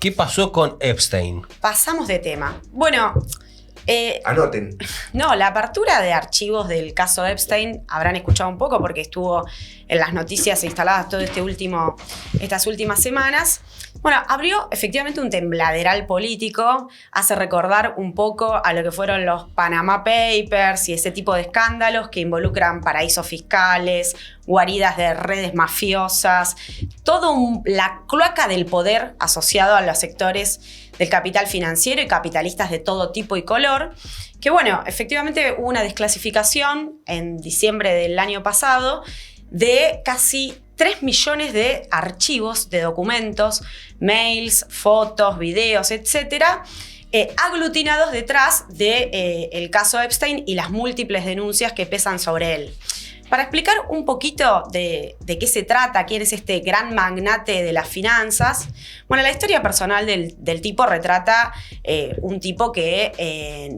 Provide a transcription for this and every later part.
¿Qué pasó con Epstein? Pasamos de tema. Bueno, Anoten. no, la apertura de archivos del caso Epstein habrán escuchado un poco porque estuvo en las noticias instaladas todo estas últimas semanas. Bueno, abrió efectivamente un tembladeral político, hace recordar un poco a lo que fueron los Panama Papers y ese tipo de escándalos que involucran paraísos fiscales, guaridas de redes mafiosas, la cloaca del poder asociado a los sectores del capital financiero y capitalistas de todo tipo y color, que bueno, efectivamente hubo una desclasificación en diciembre del año pasado de casi 3 millones de archivos, de documentos, mails, fotos, videos, etcétera, aglutinados detrás del caso Epstein y las múltiples denuncias que pesan sobre él. Para explicar un poquito de qué se trata, quién es este gran magnate de las finanzas, bueno, la historia personal del tipo retrata un tipo que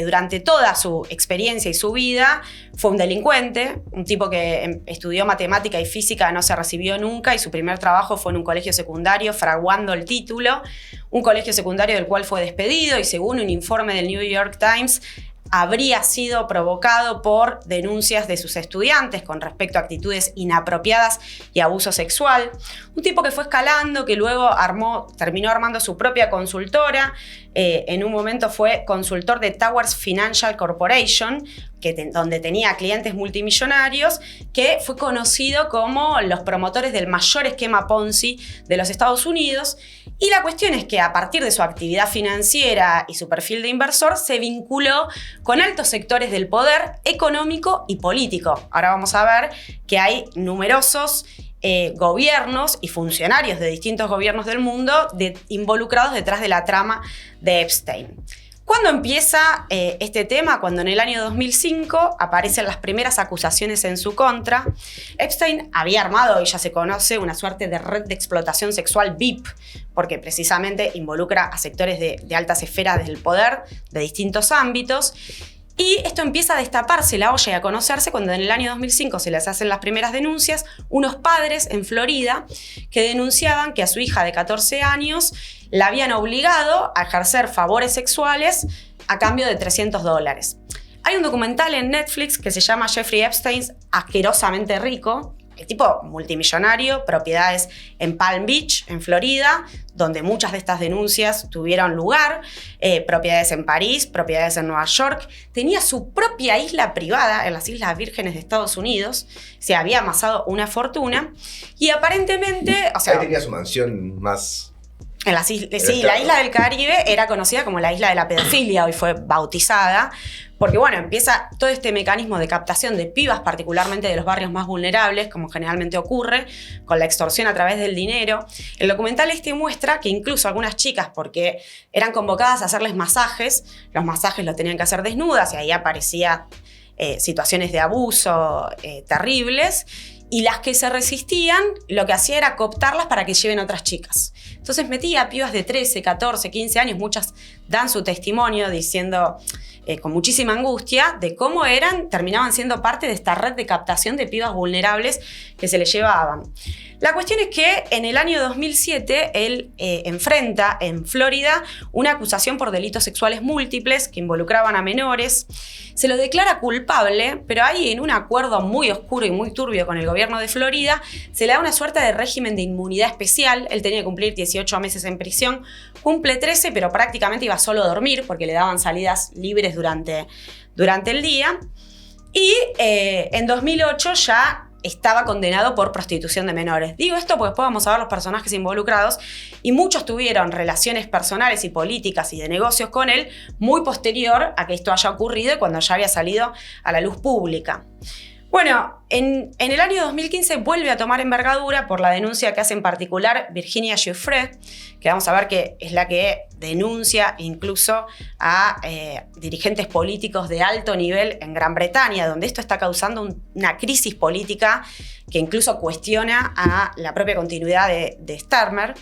durante toda su experiencia y su vida fue un delincuente, un tipo que estudió matemática y física, no se recibió nunca y su primer trabajo fue en un colegio secundario fraguando el título, un colegio secundario del cual fue despedido y según un informe del New York Times, habría sido provocado por denuncias de sus estudiantes con respecto a actitudes inapropiadas y abuso sexual. Un tipo que fue escalando, que luego terminó armando su propia consultora. En un momento fue consultor de Towers Financial Corporation, donde tenía clientes multimillonarios, que fue conocido como los promotores del mayor esquema Ponzi de los Estados Unidos. Y la cuestión es que a partir de su actividad financiera y su perfil de inversor, se vinculó con altos sectores del poder económico y político. Ahora vamos a ver que hay numerosos gobiernos y funcionarios de distintos gobiernos del mundo involucrados detrás de la trama de Epstein. ¿Cuándo empieza este tema? Cuando en el año 2005 aparecen las primeras acusaciones en su contra. Epstein había armado, y ya se conoce, una suerte de red de explotación sexual VIP, porque precisamente involucra a sectores de altas esferas del poder de distintos ámbitos. Y esto empieza a destaparse la olla y a conocerse cuando en el año 2005 se les hacen las primeras denuncias, unos padres en Florida que denunciaban que a su hija de 14 años la habían obligado a ejercer favores sexuales a cambio de $300. Hay un documental en Netflix que se llama Jeffrey Epstein asquerosamente rico, el tipo multimillonario, propiedades en Palm Beach, en Florida, donde muchas de estas denuncias tuvieron lugar, propiedades en París, propiedades en Nueva York, tenía su propia isla privada en las Islas Vírgenes de Estados Unidos, se había amasado una fortuna y aparentemente, o sea, ahí tenía su mansión más... Sí, la isla del Caribe era conocida como la isla de la pedofilia, hoy fue bautizada, porque bueno, empieza todo este mecanismo de captación de pibas, particularmente de los barrios más vulnerables, como generalmente ocurre, con la extorsión a través del dinero. El documental muestra que incluso algunas chicas, porque eran convocadas a hacerles masajes, los masajes los tenían que hacer desnudas y ahí aparecían situaciones de abuso terribles, y las que se resistían, lo que hacía era cooptarlas para que lleven otras chicas. Entonces metía a pibas de 13, 14, 15 años, muchas dan su testimonio diciendo con muchísima angustia de cómo terminaban siendo parte de esta red de captación de pibas vulnerables que se les llevaban. La cuestión es que en el año 2007 él enfrenta en Florida una acusación por delitos sexuales múltiples que involucraban a menores. Se lo declara culpable, pero ahí en un acuerdo muy oscuro y muy turbio con el gobierno de Florida, se le da una suerte de régimen de inmunidad especial. Él tenía que cumplir 18 meses en prisión, cumple 13, pero prácticamente iba solo a dormir porque le daban salidas libres durante el día. Y en 2008 ya estaba condenado por prostitución de menores. Digo esto porque después vamos a ver los personajes involucrados y muchos tuvieron relaciones personales y políticas y de negocios con él muy posterior a que esto haya ocurrido y cuando ya había salido a la luz pública. Bueno, en el año 2015 vuelve a tomar envergadura por la denuncia que hace en particular Virginia Giuffre, que vamos a ver que es la que denuncia incluso a dirigentes políticos de alto nivel en Gran Bretaña, donde esto está causando una crisis política que incluso cuestiona a la propia continuidad de Starmer.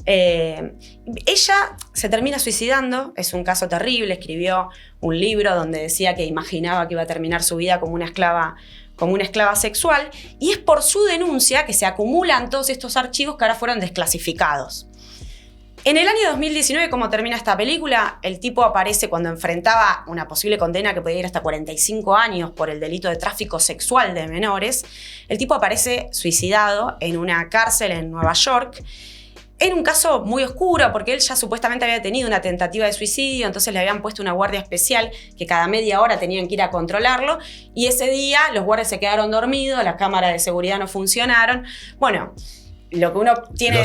Ella se termina suicidando, es un caso terrible, escribió un libro donde decía que imaginaba que iba a terminar su vida como una esclava sexual, y es por su denuncia que se acumulan todos estos archivos que ahora fueron desclasificados. En el año 2019, ¿cómo termina esta película? El tipo aparece cuando enfrentaba una posible condena que podía ir hasta 45 años por el delito de tráfico sexual de menores. El tipo aparece suicidado en una cárcel en Nueva York. Era un caso muy oscuro porque él ya supuestamente había tenido una tentativa de suicidio, entonces le habían puesto una guardia especial que cada media hora tenían que ir a controlarlo, y ese día los guardias se quedaron dormidos, las cámaras de seguridad no funcionaron. Bueno, lo que uno tiene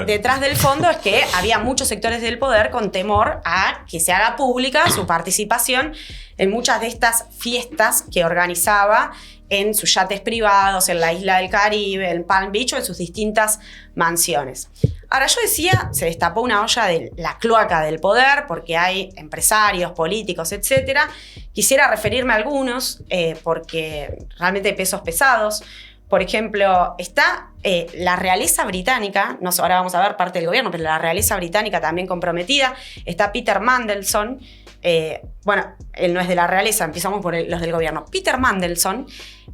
detrás del fondo es que había muchos sectores del poder con temor a que se haga pública su participación en muchas de estas fiestas que organizaba en sus yates privados, en la isla del Caribe, en Palm Beach o en sus distintas mansiones. Ahora, yo decía, se destapó una olla de la cloaca del poder porque hay empresarios, políticos, etc. Quisiera referirme a algunos porque realmente hay pesos pesados. Por ejemplo, está la realeza británica, no, ahora vamos a ver parte del gobierno, pero la realeza británica también comprometida. Está Peter Mandelson. Bueno, él no es de la realeza, empezamos por los del gobierno. Peter Mandelson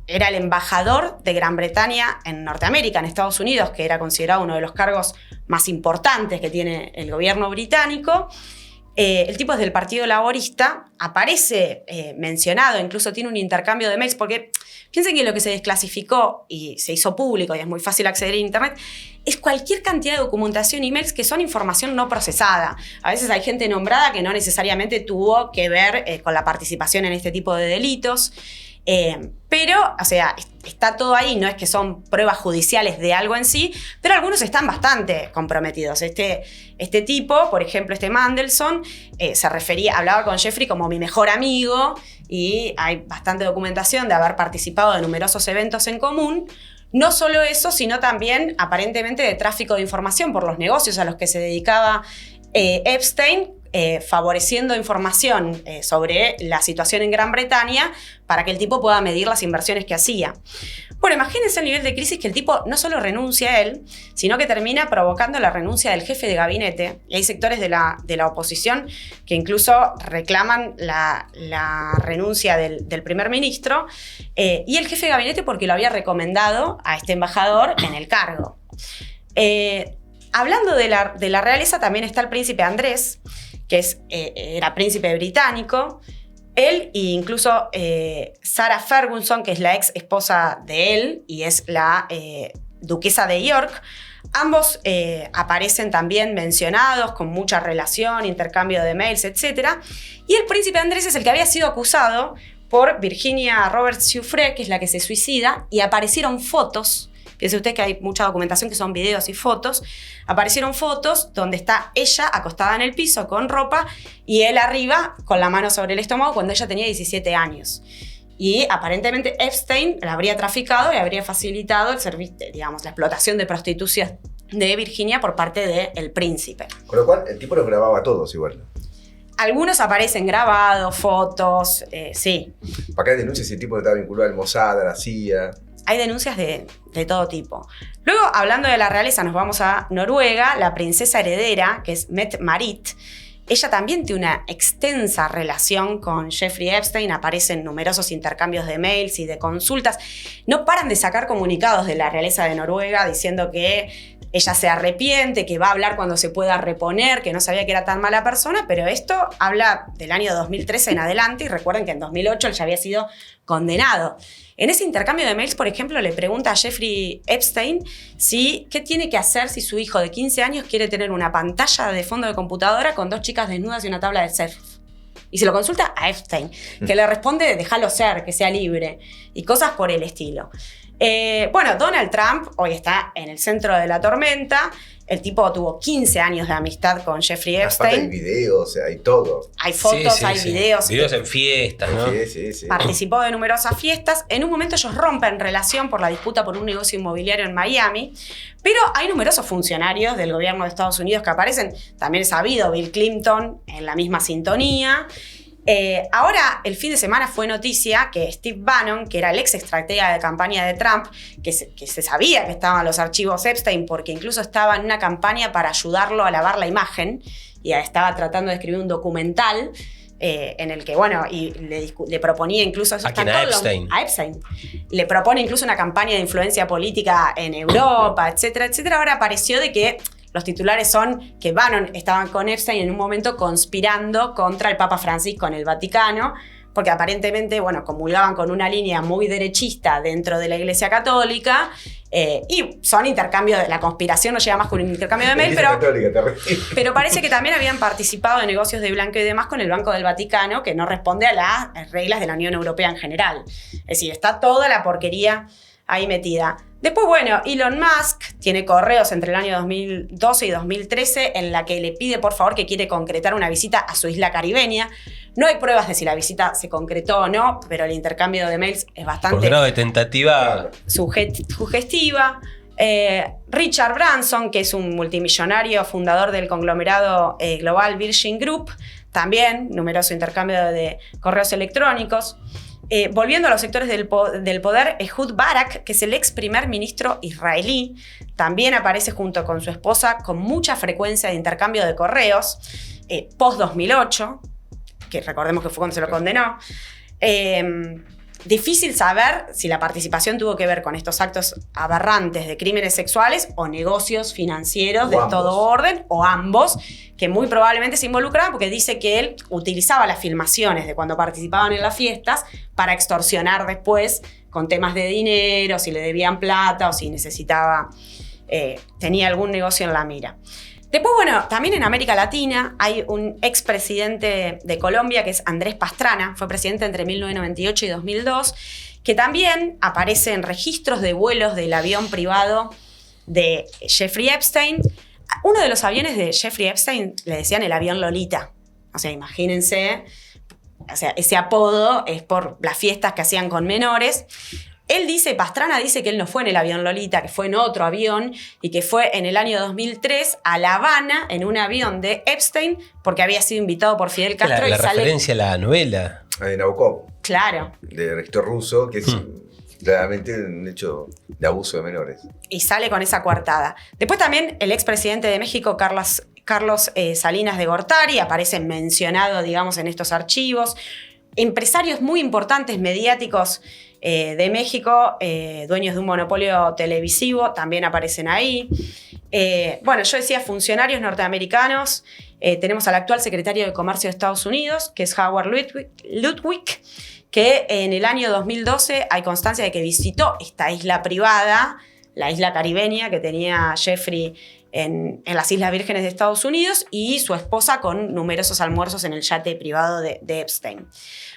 era el embajador de Gran Bretaña en Norteamérica, en Estados Unidos, que era considerado uno de los cargos más importantes que tiene el gobierno británico. El tipo es del Partido Laborista, aparece mencionado, incluso tiene un intercambio de mails, porque piensen que lo que se desclasificó y se hizo público y es muy fácil acceder a Internet, es cualquier cantidad de documentación y mails que son información no procesada. A veces hay gente nombrada que no necesariamente tuvo que ver con la participación en este tipo de delitos. Pero, o sea, está todo ahí, no es que son pruebas judiciales de algo en sí, pero algunos están bastante comprometidos. Este tipo, por ejemplo, Mandelson, hablaba con Jeffrey como mi mejor amigo, y hay bastante documentación de haber participado de numerosos eventos en común. No solo eso, sino también aparentemente de tráfico de información por los negocios a los que se dedicaba Epstein, favoreciendo información sobre la situación en Gran Bretaña para que el tipo pueda medir las inversiones que hacía. Bueno, imagínense el nivel de crisis que el tipo no solo renuncia a él, sino que termina provocando la renuncia del jefe de gabinete. Y hay sectores de la oposición que incluso reclaman la renuncia del primer ministro y el jefe de gabinete porque lo había recomendado a este embajador en el cargo. Hablando de la realeza, también está el príncipe Andrés, que era príncipe británico. Él e incluso Sarah Ferguson, que es la ex esposa de él y es la duquesa de York, ambos aparecen también mencionados con mucha relación, intercambio de mails, etc. Y el príncipe Andrés es el que había sido acusado por Virginia Roberts Giuffre, que es la que se suicida, y aparecieron fotos. Piense usted que hay mucha documentación que son videos y fotos. Aparecieron fotos donde está ella acostada en el piso con ropa y él arriba con la mano sobre el estómago cuando ella tenía 17 años. Y aparentemente Epstein la habría traficado y habría facilitado el servicio, digamos, la explotación de prostitución de Virginia por parte del príncipe. Con lo cual, el tipo los grababa a todos igual. Algunos aparecen grabados, fotos, sí. ¿Para qué hay denuncias si el tipo no estaba vinculado al Mossad, a la CIA? Hay denuncias de todo tipo. Luego, hablando de la realeza, nos vamos a Noruega. La princesa heredera, que es Mette-Marit, ella también tiene una extensa relación con Jeffrey Epstein. Aparecen numerosos intercambios de mails y de consultas. No paran de sacar comunicados de la realeza de Noruega diciendo que ella se arrepiente, que va a hablar cuando se pueda reponer, que no sabía que era tan mala persona, pero esto habla del año 2013 en adelante, y recuerden que en 2008 él ya había sido condenado. En ese intercambio de mails, por ejemplo, le pregunta a Jeffrey Epstein qué tiene que hacer si su hijo de 15 años quiere tener una pantalla de fondo de computadora con 2 chicas desnudas y una tabla de surf. Y se lo consulta a Epstein, que le responde, déjalo ser, que sea libre, y cosas por el estilo. Bueno, Donald Trump hoy está en el centro de la tormenta. El tipo tuvo 15 años de amistad con Jeffrey Epstein. Hay videos, hay todo. Hay fotos, hay videos. Videos en fiestas, ¿no? Sí. Participó de numerosas fiestas. En un momento ellos rompen relación por la disputa por un negocio inmobiliario en Miami. Pero hay numerosos funcionarios del gobierno de Estados Unidos que aparecen. También es sabido, Bill Clinton en la misma sintonía. Ahora, el fin de semana fue noticia que Steve Bannon, que era el ex estratega de campaña de Trump, que se sabía que estaban los archivos Epstein porque incluso estaba en una campaña para ayudarlo a lavar la imagen y estaba tratando de escribir un documental en el que, bueno, y le proponía incluso... ¿A quién? ¿A Epstein? A Epstein. Le propone incluso una campaña de influencia política en Europa, etcétera, etcétera. Ahora apareció de que los titulares son que Bannon estaban con Epstein en un momento conspirando contra el Papa Francisco en el Vaticano, porque aparentemente, bueno, comulgaban con una línea muy derechista dentro de la Iglesia Católica, y son intercambios, la conspiración no llega más con un intercambio de mail, pero parece que también habían participado en negocios de blanqueo y demás con el Banco del Vaticano, que no responde a las reglas de la Unión Europea en general. Es decir, está toda la porquería ahí metida. Después, bueno, Elon Musk tiene correos entre el año 2012 y 2013 en la que le pide, por favor, que quiere concretar una visita a su isla caribeña. No hay pruebas de si la visita se concretó o no, pero el intercambio de mails es bastante... Por grado de tentativa... sugestiva. Richard Branson, que es un multimillonario fundador del conglomerado global Virgin Group, también numeroso intercambio de correos electrónicos. Volviendo a los sectores del poder, Ehud Barak, que es el ex primer ministro israelí, también aparece junto con su esposa con mucha frecuencia de intercambio de correos, post-2008, que recordemos que fue cuando se lo condenó. Difícil saber si la participación tuvo que ver con estos actos aberrantes de crímenes sexuales o negocios financieros de todo orden, o ambos, que muy probablemente se involucraban, porque dice que él utilizaba las filmaciones de cuando participaban en las fiestas para extorsionar después con temas de dinero, si le debían plata o si necesitaba, tenía algún negocio en la mira. Después, bueno, también en América Latina hay un expresidente de Colombia que es Andrés Pastrana, fue presidente entre 1998 y 2002, que también aparece en registros de vuelos del avión privado de Jeffrey Epstein. Uno de los aviones de Jeffrey Epstein le decían el avión Lolita. O sea, imagínense, o sea, ese apodo es por las fiestas que hacían con menores. Él dice, Pastrana dice que él no fue en el avión Lolita, que fue en otro avión y que fue en el año 2003 a La Habana en un avión de Epstein porque había sido invitado por Fidel Castro. La referencia a la novela. De Nabokov. Claro. De registro ruso, que es claramente un hecho de abuso de menores. Y sale con esa coartada. Después también el expresidente de México, Carlos Salinas de Gortari, aparece mencionado, digamos, en estos archivos. Empresarios muy importantes, mediáticos, de México, dueños de un monopolio televisivo, también aparecen ahí. Bueno, yo decía funcionarios norteamericanos. Tenemos al actual secretario de Comercio de Estados Unidos, que es Howard Lutwig, que en el año 2012 hay constancia de que visitó esta isla privada, la isla caribeña que tenía Jeffrey en las Islas Vírgenes de Estados Unidos, y su esposa con numerosos almuerzos en el yate privado de Epstein.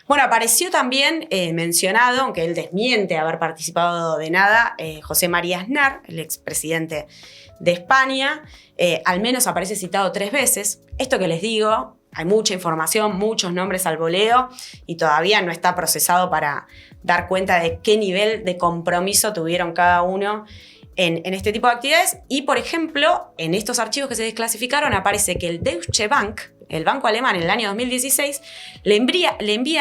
Bueno, apareció también mencionado, aunque él desmiente haber participado de nada, José María Aznar, el expresidente de España. Al menos aparece citado 3 veces. Esto que les digo, hay mucha información, muchos nombres al voleo, y todavía no está procesado para dar cuenta de qué nivel de compromiso tuvieron cada uno en este tipo de actividades. Y, por ejemplo, en estos archivos que se desclasificaron aparece que el Deutsche Bank, el banco alemán, en el año 2016, le envía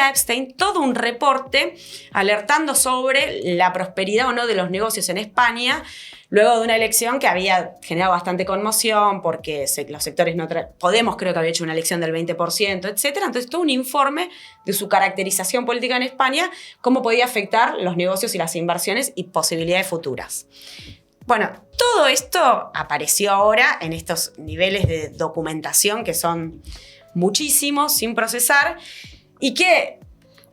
a Epstein todo un reporte alertando sobre la prosperidad o no de los negocios en España, luego de una elección que había generado bastante conmoción porque los sectores Podemos creo que había hecho una elección del 20%, etc. Entonces, todo un informe de su caracterización política en España, cómo podía afectar los negocios y las inversiones y posibilidades futuras. Bueno, todo esto apareció ahora en estos niveles de documentación que son muchísimos, sin procesar, y que,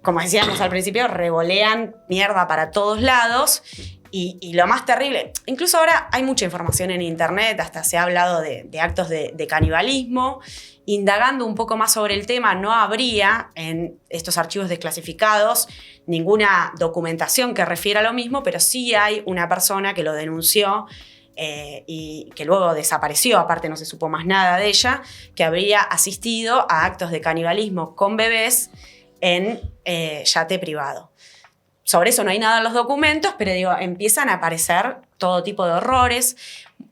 como decíamos al principio, revolean mierda para todos lados. Y lo más terrible, incluso ahora hay mucha información en internet, hasta se ha hablado de actos de canibalismo. Indagando un poco más sobre el tema, no habría en estos archivos desclasificados ninguna documentación que refiera a lo mismo, pero sí hay una persona que lo denunció y que luego desapareció, aparte no se supo más nada de ella, que habría asistido a actos de canibalismo con bebés en yate privado. Sobre eso no hay nada en los documentos, pero digo, empiezan a aparecer todo tipo de horrores.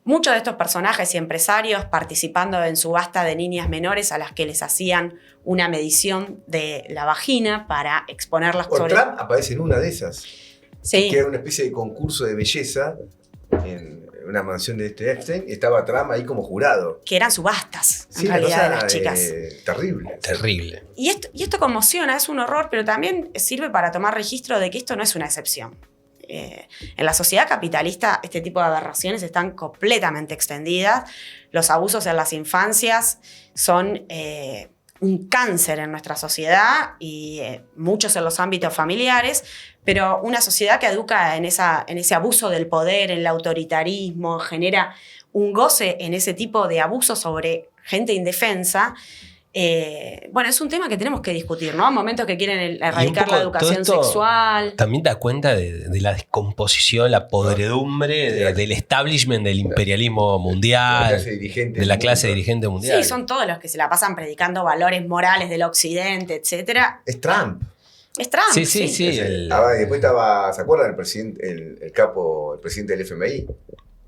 Muchos de estos personajes y empresarios participando en subasta de niñas menores a las que les hacían una medición de la vagina para exponerlas sobre... Trump aparece en una de esas. Sí. Que era una especie de concurso de belleza en una mansión de Epstein, y estaba Trump ahí como jurado. Que eran subastas, en sí, realidad, de las chicas. Terrible. Terrible. Y esto conmociona, es un horror, pero también sirve para tomar registro de que esto no es una excepción. En la sociedad capitalista este tipo de aberraciones están completamente extendidas. los abusos en las infancias son un cáncer en nuestra sociedad y muchos en los ámbitos familiares, pero una sociedad que educa en ese abuso del poder, en el autoritarismo, genera un goce en ese tipo de abusos sobre gente indefensa. Bueno, es un tema que tenemos que discutir, ¿no? Momentos que quieren erradicar la educación sexual. También da cuenta de la descomposición, la podredumbre del establishment del imperialismo mundial, de la clase dirigente mundial. Sí, son todos los que se la pasan predicando valores morales del occidente, etcétera. Es Trump. Es Trump. Sí. Después estaba, ¿se acuerdan? El presidente, el presidente del FMI.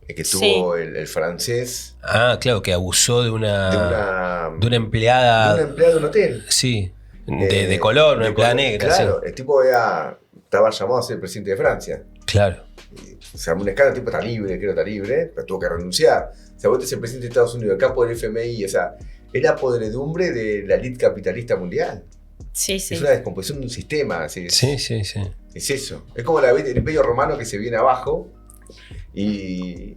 El que tuvo el francés. Ah, claro, que abusó de una empleada. De una empleada de un hotel. Sí, de color, una empleada negra. Claro, sí. el tipo estaba llamado a ser el presidente de Francia. Claro. Se armó un escándalo, el tipo está libre, creo que está libre, pero tuvo que renunciar. O sea, vos es el presidente de Estados Unidos, el capo del FMI, o sea, es la podredumbre de la élite capitalista mundial. Sí. Es una descomposición de un sistema. Sí. Es eso. Es como el imperio romano que se viene abajo. Y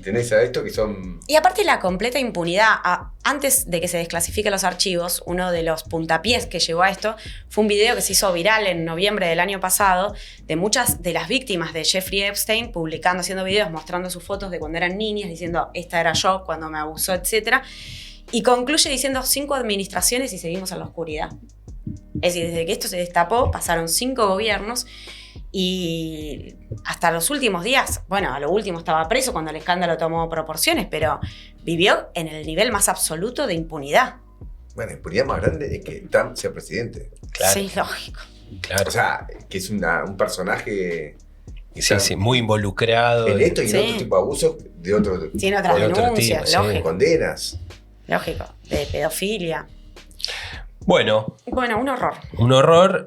tenés a esto que son... Y aparte la completa impunidad. Antes de que se desclasifiquen los archivos, uno de los puntapiés que llevó a esto fue un video que se hizo viral en noviembre del año pasado de muchas de las víctimas de Jeffrey Epstein publicando, haciendo videos, mostrando sus fotos de cuando eran niñas, diciendo, esta era yo cuando me abusó, etc. Y concluye diciendo 5 administraciones y seguimos en la oscuridad. Es decir, desde que esto se destapó, pasaron 5 gobiernos y hasta los últimos días, bueno, a lo último estaba preso cuando el escándalo tomó proporciones, pero vivió en el nivel más absoluto de impunidad. Bueno, la impunidad más grande es que Trump sea presidente. Claro. Sí, lógico. Claro. O sea, que es un personaje... Sí, muy involucrado. En esto y en otro tipo de abusos de otro... Tiene otras denuncias, lógico. Condenas. Lógico, de pedofilia. Bueno, un horror. Un horror.